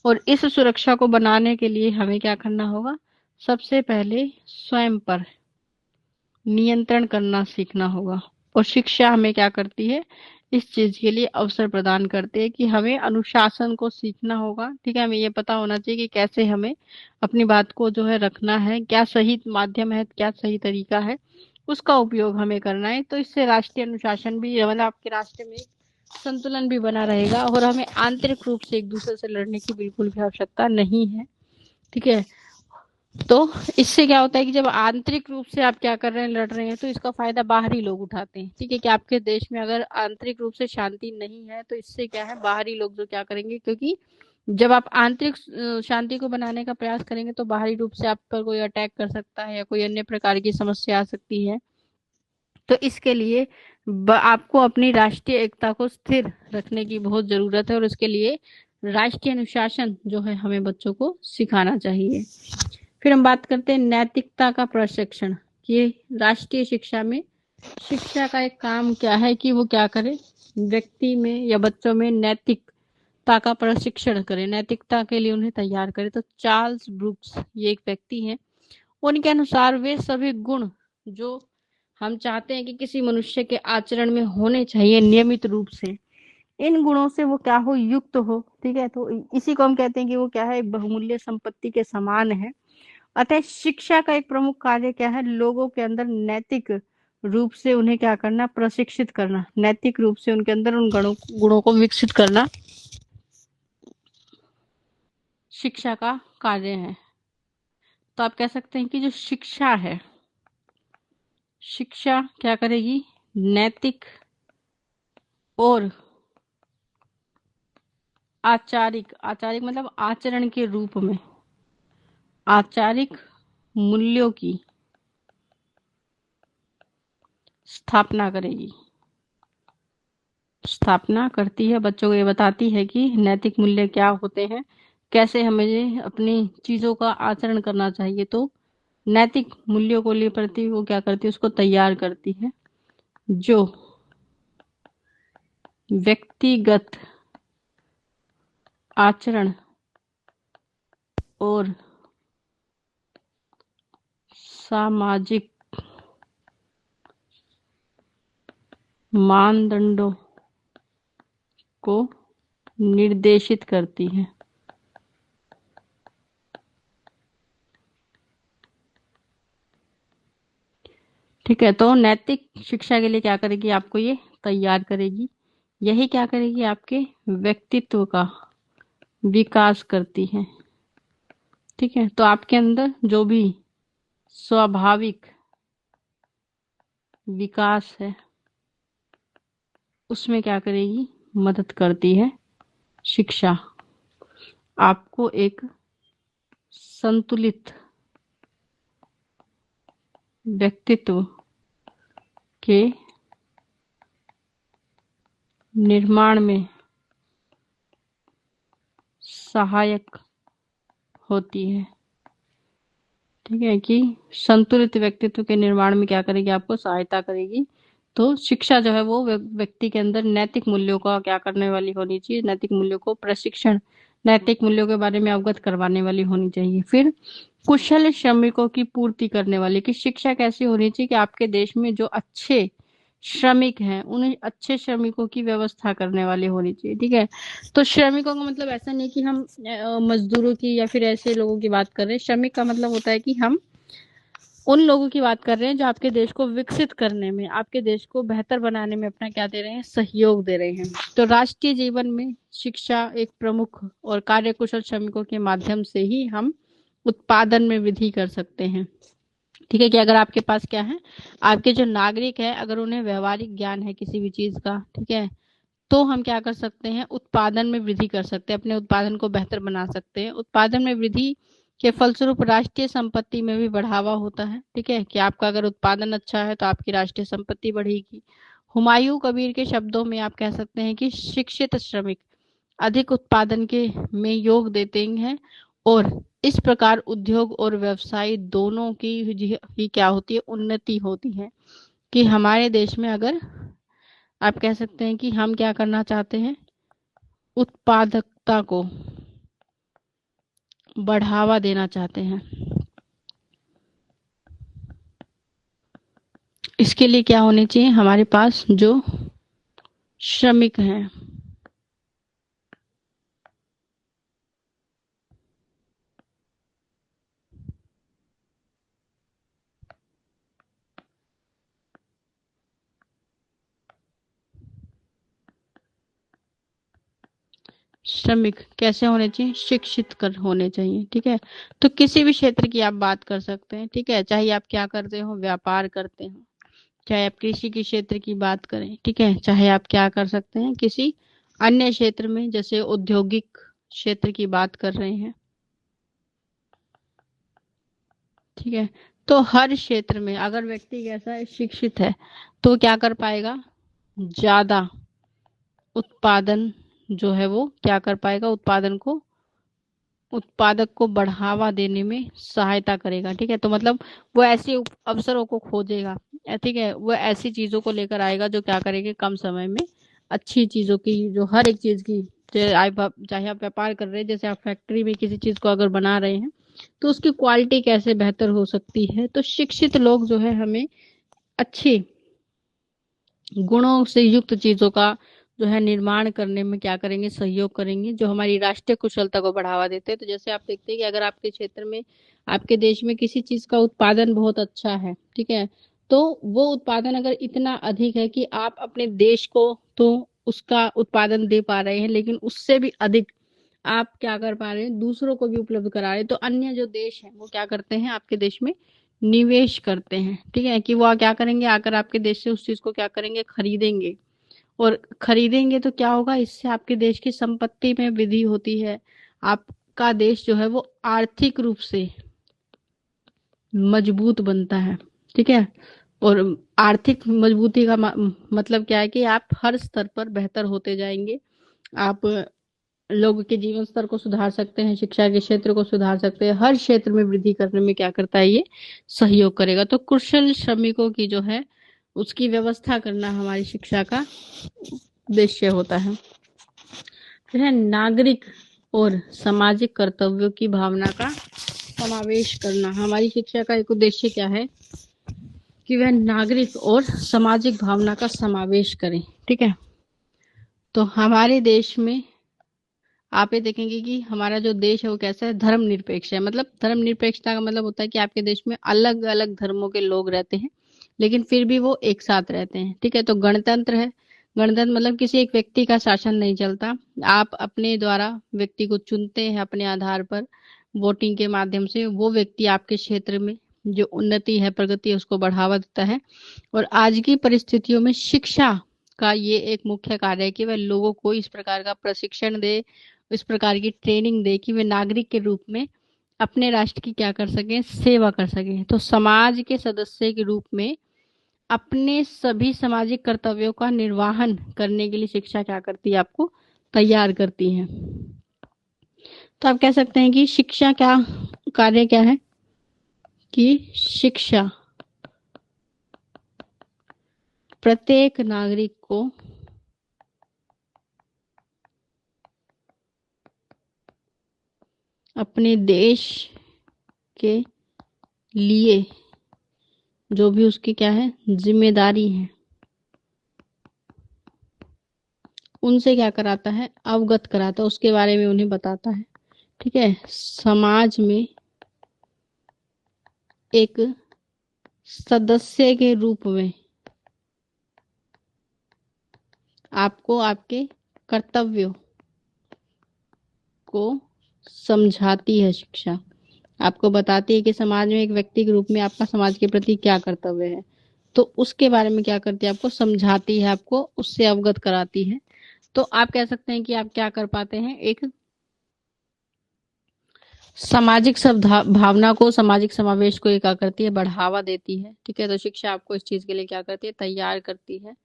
और इस सुरक्षा को बनाने के लिए हमें क्या करना होगा, सबसे पहले स्वयं पर नियंत्रण करना सीखना होगा। और शिक्षा हमें क्या करती है, इस चीज के लिए अवसर प्रदान करते हैं कि हमें अनुशासन को सीखना होगा। ठीक है, हमें ये पता होना चाहिए कि कैसे हमें अपनी बात को जो है रखना है, क्या सही माध्यम है, क्या सही तरीका है, उसका उपयोग हमें करना है। तो इससे राष्ट्रीय अनुशासन भी, मतलब आपके राष्ट्र में संतुलन भी बना रहेगा, और हमें आंतरिक रूप से एक दूसरे से लड़ने की बिल्कुल भी आवश्यकता नहीं है। ठीक है, तो इससे क्या होता है कि जब आंतरिक रूप से आप क्या कर रहे हैं, लड़ रहे हैं, तो इसका फायदा बाहरी लोग उठाते हैं। ठीक है, कि आपके देश में अगर आंतरिक रूप से शांति नहीं है, तो इससे क्या है, बाहरी लोग जो क्या करेंगे, क्योंकि जब आप आंतरिक शांति को बनाने का प्रयास करेंगे तो बाहरी रूप से आप पर कोई अटैक कर सकता है या कोई अन्य प्रकार की समस्या आ सकती है। तो इसके लिए आपको अपनी राष्ट्रीय एकता को स्थिर रखने की बहुत जरूरत है, और इसके लिए राष्ट्रीय अनुशासन जो है हमें बच्चों को सिखाना चाहिए। फिर हम बात करते हैं नैतिकता का प्रशिक्षण, कि राष्ट्रीय शिक्षा में शिक्षा का एक काम क्या है कि वो क्या करे, व्यक्ति में या बच्चों में नैतिकता का प्रशिक्षण करे, नैतिकता के लिए उन्हें तैयार करे। तो चार्ल्स ब्रूक्स, ये एक व्यक्ति हैं, उनके अनुसार वे सभी गुण जो हम चाहते हैं कि किसी मनुष्य के आचरण में होने चाहिए नियमित रूप से, इन गुणों से वो क्या हो, युक्त हो। ठीक है, तो इसी को हम कहते हैं कि वो क्या है, बहुमूल्य संपत्ति के समान है। अतः शिक्षा का एक प्रमुख कार्य क्या है, लोगों के अंदर नैतिक रूप से उन्हें क्या करना, प्रशिक्षित करना, नैतिक रूप से उनके अंदर उन गुणों को विकसित करना शिक्षा का कार्य है। तो आप कह सकते हैं कि जो शिक्षा है, शिक्षा क्या करेगी, नैतिक और आचारिक, आचारिक मतलब आचरण के रूप में आचारिक मूल्यों की स्थापना करेगी, स्थापना करती है, बच्चों को ये बताती है कि नैतिक मूल्य क्या होते हैं, कैसे हमें अपनी चीजों का आचरण करना चाहिए। तो नैतिक मूल्यों को लिए प्रति वो क्या करती है, उसको तैयार करती है, जो व्यक्तिगत आचरण और सामाजिक मानदंडों को निर्देशित करती है। ठीक है, तो नैतिक शिक्षा के लिए क्या करेगी, आपको ये तैयार करेगी। यही क्या करेगी, आपके व्यक्तित्व का विकास करती है। ठीक है, तो आपके अंदर जो भी स्वाभाविक विकास है उसमें क्या करेगी, मदद करती है शिक्षा। आपको एक संतुलित व्यक्तित्व के निर्माण में सहायक होती है। ठीक है, कि संतुलित व्यक्तित्व के निर्माण में क्या करेगी, आपको सहायता करेगी। तो शिक्षा जो है वो व्यक्ति के अंदर नैतिक मूल्यों का क्या करने वाली होनी चाहिए, नैतिक मूल्यों को प्रशिक्षण, नैतिक मूल्यों के बारे में अवगत करवाने वाली होनी चाहिए। फिर कुशल श्रमिकों की पूर्ति करने वाली, कि शिक्षा कैसी होनी चाहिए कि आपके देश में जो अच्छे श्रमिक हैं उन्हें अच्छे श्रमिकों की व्यवस्था करने वाली होनी चाहिए। ठीक है, तो श्रमिकों का मतलब ऐसा नहीं कि हम मजदूरों की या फिर ऐसे लोगों की बात कर रहे हैं। श्रमिक का मतलब होता है कि हम उन लोगों की बात कर रहे हैं जो आपके देश को विकसित करने में, आपके देश को बेहतर बनाने में अपना क्या दे रहे हैं, सहयोग दे रहे हैं। तो राष्ट्रीय जीवन में शिक्षा एक प्रमुख और कार्यकुशल श्रमिकों के माध्यम से ही हम उत्पादन में वृद्धि कर सकते हैं। ठीक है, कि अगर आपके पास क्या है, आपके जो नागरिक है अगर उन्हें व्यवहारिक ज्ञान है किसी भी चीज का, ठीक है, तो हम क्या कर सकते हैं, उत्पादन में वृद्धि कर सकते हैं, अपने उत्पादन को बेहतर बना सकते हैं। उत्पादन में वृद्धि के फलस्वरूप राष्ट्रीय संपत्ति में भी बढ़ावा होता है। ठीक है, कि आपका अगर उत्पादन अच्छा है तो आपकी राष्ट्रीय संपत्ति बढ़ेगी। हुमायूं कबीर के शब्दों में आप कह सकते हैं कि शिक्षित श्रमिक अधिक उत्पादन के में योग देते हैं, और इस प्रकार उद्योग और व्यवसाय दोनों की ही क्या होती है, उन्नति होती है। कि हमारे देश में अगर आप कह सकते हैं कि हम क्या करना चाहते हैं, उत्पादकता को बढ़ावा देना चाहते हैं। इसके लिए क्या होने चाहिए, हमारे पास जो श्रमिक हैं श्रमिक कैसे होने चाहिए, शिक्षित कर होने चाहिए। ठीक है, तो किसी भी क्षेत्र की आप बात कर सकते हैं। ठीक है, चाहे आप क्या करते हो, व्यापार करते हो, चाहे आप कृषि के क्षेत्र की बात करें, ठीक है, चाहे आप क्या कर सकते हैं किसी अन्य क्षेत्र में जैसे औद्योगिक क्षेत्र की बात कर रहे हैं। ठीक है, तो हर क्षेत्र में अगर व्यक्ति कैसा है, शिक्षित है, तो क्या कर पाएगा, ज्यादा उत्पादन जो है वो क्या कर पाएगा, उत्पादक को बढ़ावा देने में सहायता करेगा। ठीक है, तो मतलब वो ऐसे अवसरों को खोजेगा, ठीक है, वो ऐसी चीजों को लेकर आएगा जो क्या करेगी, कम समय में अच्छी चीजों की, जो हर एक चीज की, चाहे आप व्यापार कर रहे हैं, जैसे आप फैक्ट्री में किसी चीज को अगर बना रहे हैं तो उसकी क्वालिटी कैसे बेहतर हो सकती है। तो शिक्षित लोग जो है हमें अच्छी गुणों से युक्त चीजों का जो है निर्माण करने में क्या करेंगे, सहयोग करेंगे, जो हमारी राष्ट्रीय कुशलता को बढ़ावा देते हैं। तो जैसे आप देखते हैं कि अगर आपके क्षेत्र में, आपके देश में किसी चीज का उत्पादन बहुत अच्छा है, ठीक है, तो वो उत्पादन अगर इतना अधिक है कि आप अपने देश को तो उसका उत्पादन दे पा रहे हैं, लेकिन उससे भी अधिक आप क्या कर पा रहे हैं, दूसरों को भी उपलब्ध करा रहे हैं, तो अन्य जो देश हैं वो क्या करते हैं, आपके देश में निवेश करते हैं। ठीक है, कि वो क्या करेंगे, आकर आपके देश से उस चीज को क्या करेंगे, खरीदेंगे, और खरीदेंगे तो क्या होगा, इससे आपके देश की संपत्ति में वृद्धि होती है। आपका देश जो है वो आर्थिक रूप से मजबूत बनता है। ठीक है, और आर्थिक मजबूती का मतलब क्या है कि आप हर स्तर पर बेहतर होते जाएंगे। आप लोगों के जीवन स्तर को सुधार सकते हैं, शिक्षा के क्षेत्र को सुधार सकते हैं, हर क्षेत्र में वृद्धि करने में क्या करता है, ये सहयोग करेगा। तो कुशल श्रमिकों की जो है उसकी व्यवस्था करना हमारी शिक्षा का उद्देश्य होता है। फिर है नागरिक और सामाजिक कर्तव्यों की भावना का समावेश करना। हमारी शिक्षा का एक उद्देश्य क्या है कि वह नागरिक और सामाजिक भावना का समावेश करें। ठीक है, तो हमारे देश में आप ये देखेंगे कि हमारा जो देश है वो कैसा है, धर्मनिरपेक्ष है। मतलब धर्मनिरपेक्षता का मतलब होता है कि आपके देश में अलग अलग धर्मों के लोग रहते हैं, लेकिन फिर भी वो एक साथ रहते हैं। ठीक है, तो गणतंत्र है, गणतंत्र मतलब किसी एक व्यक्ति का शासन नहीं चलता। आप अपने द्वारा व्यक्ति को चुनते हैं, अपने आधार पर वोटिंग के माध्यम से वो व्यक्ति आपके क्षेत्र में जो उन्नति है, प्रगति है, उसको बढ़ावा देता है। और आज की परिस्थितियों में शिक्षा का ये एक मुख्य कार्य है कि वह लोगों को इस प्रकार का प्रशिक्षण दे, इस प्रकार की ट्रेनिंग दे कि वे नागरिक के रूप में अपने राष्ट्र की क्या कर सकें, सेवा कर सकें। तो समाज के सदस्य के रूप में अपने सभी सामाजिक कर्तव्यों का निर्वहन करने के लिए शिक्षा क्या करती है, आपको तैयार करती है। तो आप कह सकते हैं कि शिक्षा क्या कार्य क्या है, कि शिक्षा प्रत्येक नागरिक को अपने देश के लिए जो भी उसकी क्या है जिम्मेदारी है, उनसे क्या कराता है, अवगत कराता है, उसके बारे में उन्हें बताता है। ठीक है, समाज में एक सदस्य के रूप में आपको आपके कर्तव्यों को समझाती है शिक्षा। आपको बताती है कि समाज में एक व्यक्ति के रूप में आपका समाज के प्रति क्या कर्तव्य है, तो उसके बारे में क्या करती है, आपको समझाती है, आपको उससे अवगत कराती है। तो आप कह सकते हैं कि आप क्या कर पाते हैं, एक सामाजिक भावना को, सामाजिक समावेश को क्या करती है, बढ़ावा देती है। ठीक है, तो शिक्षा आपको इस चीज के लिए क्या करती है, तैयार करती है।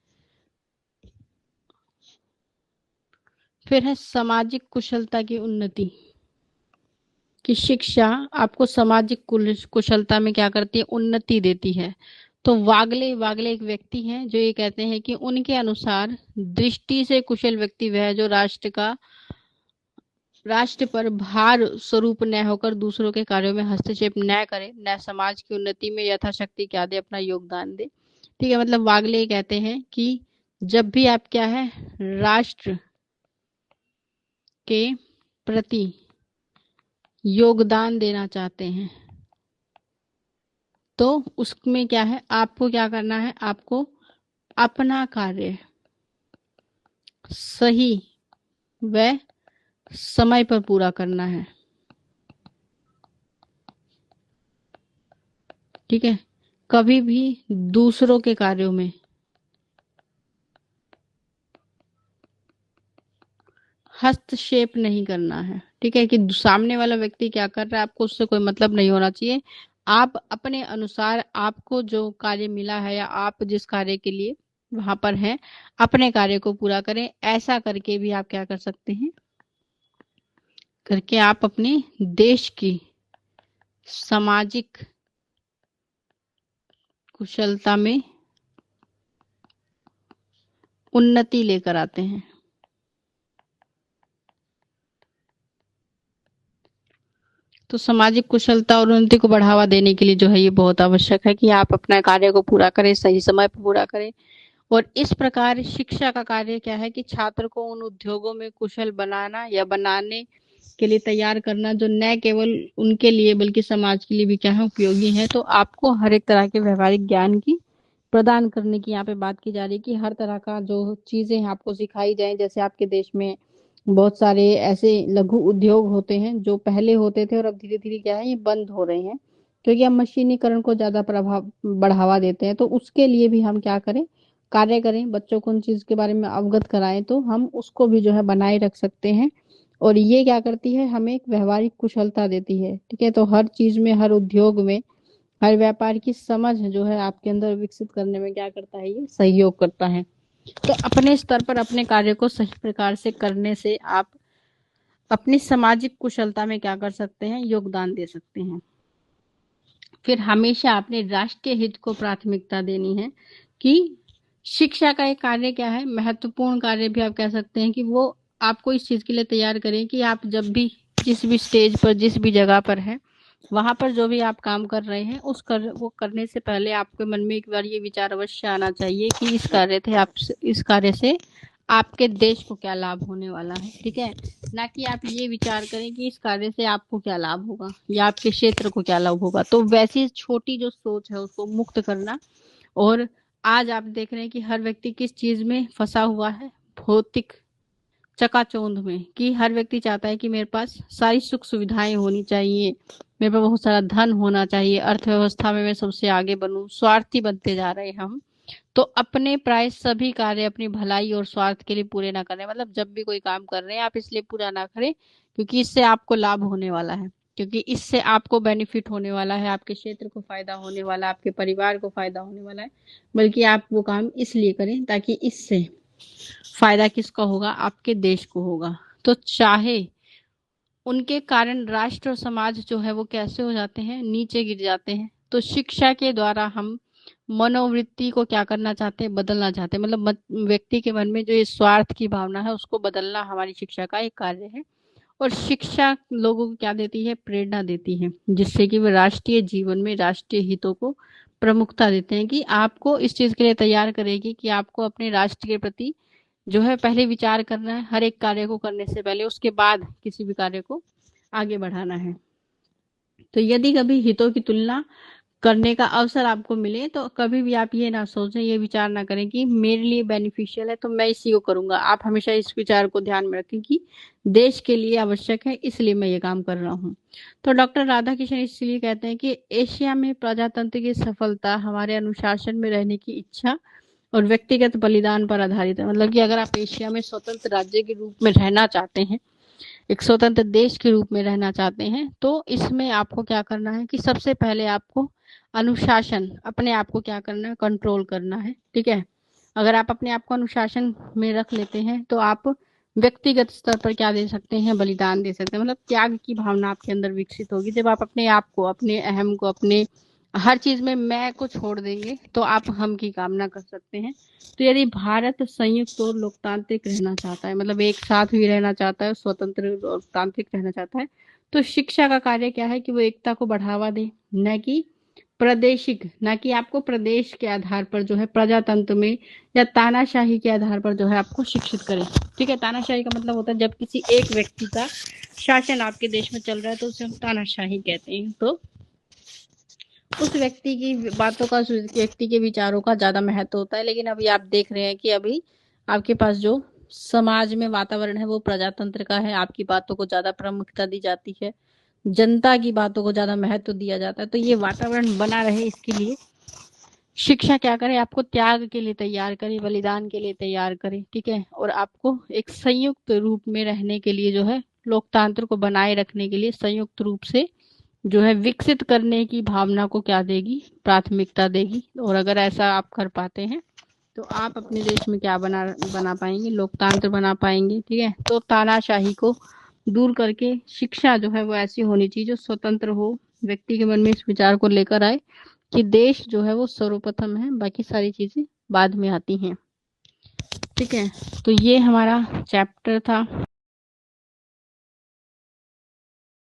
फिर है सामाजिक कुशलता की उन्नति, कि शिक्षा आपको सामाजिक कुशलता में क्या करती है, उन्नति देती है। तो वागले वागले एक व्यक्ति हैं जो ये कहते हैं कि उनके अनुसार दृष्टि से कुशल व्यक्ति वह है जो राष्ट्र पर भार स्वरूप न होकर दूसरों के कार्यों में हस्तक्षेप न करे, न समाज की उन्नति में यथाशक्ति क्या दे, अपना योगदान दे। ठीक है, मतलब वागले कहते हैं कि जब भी आप क्या है राष्ट्र के प्रति योगदान देना चाहते हैं तो उसमें क्या है, आपको क्या करना है, आपको अपना कार्य सही व समय पर पूरा करना है। ठीक है, कभी भी दूसरों के कार्यों में हस्तक्षेप नहीं करना है। ठीक है, कि सामने वाला व्यक्ति क्या कर रहा है आपको उससे कोई मतलब नहीं होना चाहिए। आप अपने अनुसार आपको जो कार्य मिला है या आप जिस कार्य के लिए वहां पर हैं अपने कार्य को पूरा करें। ऐसा करके भी आप क्या कर सकते हैं, करके आप अपने देश की सामाजिक कुशलता में उन्नति लेकर आते हैं। तो सामाजिक कुशलता और उन्नति को बढ़ावा देने के लिए जो है ये बहुत आवश्यक है कि आप अपना कार्य को पूरा करें, सही समय पर पूरा करें। और इस प्रकार शिक्षा का कार्य क्या है कि छात्र को उन उद्योगों में कुशल बनाना या बनाने के लिए तैयार करना जो न केवल उनके लिए बल्कि समाज के लिए भी क्या है उपयोगी है। तो आपको हर एक तरह के व्यवहारिक ज्ञान की प्रदान करने की यहाँ पे बात की जा रही है कि हर तरह का जो चीजें आपको सिखाई जाए। जैसे आपके देश में बहुत सारे ऐसे लघु उद्योग होते हैं जो पहले होते थे और अब धीरे धीरे क्या है ये बंद हो रहे हैं क्योंकि हम मशीनीकरण को ज्यादा प्रभाव बढ़ावा देते हैं। तो उसके लिए भी हम क्या करें, कार्य करें, बच्चों को उन चीज के बारे में अवगत कराएं तो हम उसको भी जो है बनाए रख सकते हैं। और ये क्या करती है, हमें एक व्यवहारिक कुशलता देती है। ठीक है, तो हर चीज में, हर उद्योग में, हर व्यापार की समझ जो है आपके अंदर विकसित करने में क्या करता है, ये सहयोग करता है। तो अपने स्तर पर अपने कार्य को सही प्रकार से करने से आप अपनी सामाजिक कुशलता में क्या कर सकते हैं, योगदान दे सकते हैं। फिर हमेशा अपने राष्ट्रीय हित को प्राथमिकता देनी है कि शिक्षा का एक कार्य क्या है, महत्वपूर्ण कार्य भी आप कह सकते हैं कि वो आपको इस चीज के लिए तैयार करें कि आप जब भी जिस भी स्टेज पर, जिस भी जगह पर है, वहां पर जो भी आप काम कर रहे हैं वो करने से पहले आपके मन में एक बार ये विचार अवश्य आना चाहिए कि इस कार्य से आपके देश को क्या लाभ होने वाला है। ठीक है, ना कि आप ये विचार करें कि इस कार्य से आपको क्या लाभ होगा या आपके क्षेत्र को क्या लाभ होगा। तो वैसी छोटी जो सोच है उसको मुक्त करना और आज आप देख रहे हैं कि हर व्यक्ति किस चीज में फंसा हुआ है, भौतिक चकाचौंध में, कि हर व्यक्ति चाहता है कि मेरे पास सारी सुख सुविधाएं होनी चाहिए, मेरे पास बहुत सारा धन होना चाहिए, अर्थव्यवस्था में मैं सबसे आगे बनूं। स्वार्थी बनते जा रहे हैं हम। तो अपने प्राय सभी कार्य अपनी भलाई और स्वार्थ के लिए पूरे ना करें। मतलब जब भी कोई काम कर रहे हैं आप इसलिए पूरा ना करें क्योंकि इससे आपको लाभ होने वाला है, क्योंकि इससे आपको बेनिफिट होने वाला है, आपके क्षेत्र को फायदा होने वाला है, आपके परिवार को फायदा होने वाला है, बल्कि आप वो काम इसलिए करें ताकि इससे फायदा किसका होगा, आपके देश को होगा। तो चाहे उनके कारण राष्ट्र और समाज जो है वो कैसे हो जाते हैं, नीचे गिर जाते हैं। तो शिक्षा के द्वारा हम मनोवृत्ति को क्या करना चाहते हैं, बदलना चाहते हैं। मतलब व्यक्ति के मन में जो ये स्वार्थ की भावना है उसको बदलना हमारी शिक्षा का एक कार्य है। और शिक्षा लोगों को क्या देती है, प्रेरणा देती है, जिससे कि वे राष्ट्रीय जीवन में राष्ट्रीय हितों को प्रमुखता देते हैं, कि आपको इस चीज के लिए तैयार करेगी कि आपको अपने राष्ट्र के प्रति जो है पहले विचार करना है, हर एक कार्य को करने से पहले, उसके बाद किसी भी कार्य को आगे बढ़ाना है। तो यदि कभी हितों की तुलना करने का अवसर आपको मिले तो कभी भी आप ये ना सोचें, ये विचार ना करें कि मेरे लिए बेनिफिशियल है तो मैं इसी को करूंगा। आप हमेशा इस विचार को ध्यान में रखें कि देश के लिए आवश्यक है, इसलिए मैं ये काम कर रहा हूँ। तो डॉक्टर राधाकृष्णन इसलिए कहते हैं कि एशिया में प्रजातंत्र की सफलता हमारे अनुशासन में रहने की इच्छा और व्यक्तिगत बलिदान पर आधारित है। मतलब कि अगर आप एशिया में स्वतंत्र राज्य के रूप में रहना चाहते हैं, एक स्वतंत्र देश के रूप में रहना चाहते हैं, तो इसमें आपको क्या करना है कि सबसे पहले आपको अनुशासन, अपने आप को क्या करना है, कंट्रोल करना है। ठीक है, अगर आप अपने आप को अनुशासन में रख लेते हैं तो आप व्यक्तिगत स्तर पर क्या दे सकते हैं, बलिदान दे सकते हैं। मतलब त्याग की भावना आपके अंदर विकसित होगी जब आप अपने आप को, अपने अहम को, अपने हर चीज में मैं को छोड़ देंगे तो आप हम की कामना कर सकते हैं। तो यदि भारत संयुक्त और लोकतांत्रिक रहना चाहता है, मतलब एक साथ भी रहना चाहता है, स्वतंत्र लोकतांत्रिक रहना चाहता है, तो शिक्षा का कार्य क्या है कि वो एकता को बढ़ावा दे, न कि प्रादेशिक, न कि आपको प्रदेश के आधार पर जो है प्रजातंत्र में या तानाशाही के आधार पर जो है आपको शिक्षित करे। ठीक है, तानाशाही का मतलब होता है जब किसी एक व्यक्ति का शासन आपके देश में चल रहा है तो उसे हम तानाशाही कहते हैं। तो उस व्यक्ति की बातों का, उस व्यक्ति के विचारों का ज्यादा महत्व होता है। लेकिन अभी आप देख रहे हैं कि अभी आपके पास जो समाज में वातावरण है वो प्रजातंत्र का है, आपकी बातों को ज्यादा प्रामुख्यता दी जाती है, जनता की बातों को ज्यादा महत्व दिया जाता है। तो ये वातावरण बना रहे इसके लिए शिक्षा क्या करे, आपको त्याग के लिए तैयार करे, बलिदान के लिए तैयार करे। ठीक है, और आपको एक संयुक्त रूप में रहने के लिए जो है, लोकतंत्र को बनाए रखने के लिए संयुक्त रूप से जो है विकसित करने की भावना को क्या देगी, प्राथमिकता देगी। और अगर ऐसा आप कर पाते हैं तो आप अपने देश में क्या बना पाएंगे, लोकतंत्र बना पाएंगे। ठीक है, तो तानाशाही को दूर करके शिक्षा जो है वो ऐसी होनी चाहिए जो स्वतंत्र हो, व्यक्ति के मन में इस विचार को लेकर आए कि देश जो है वो सर्वप्रथम है, बाकी सारी चीजें बाद में आती हैं। ठीक है, तो ये हमारा चैप्टर था।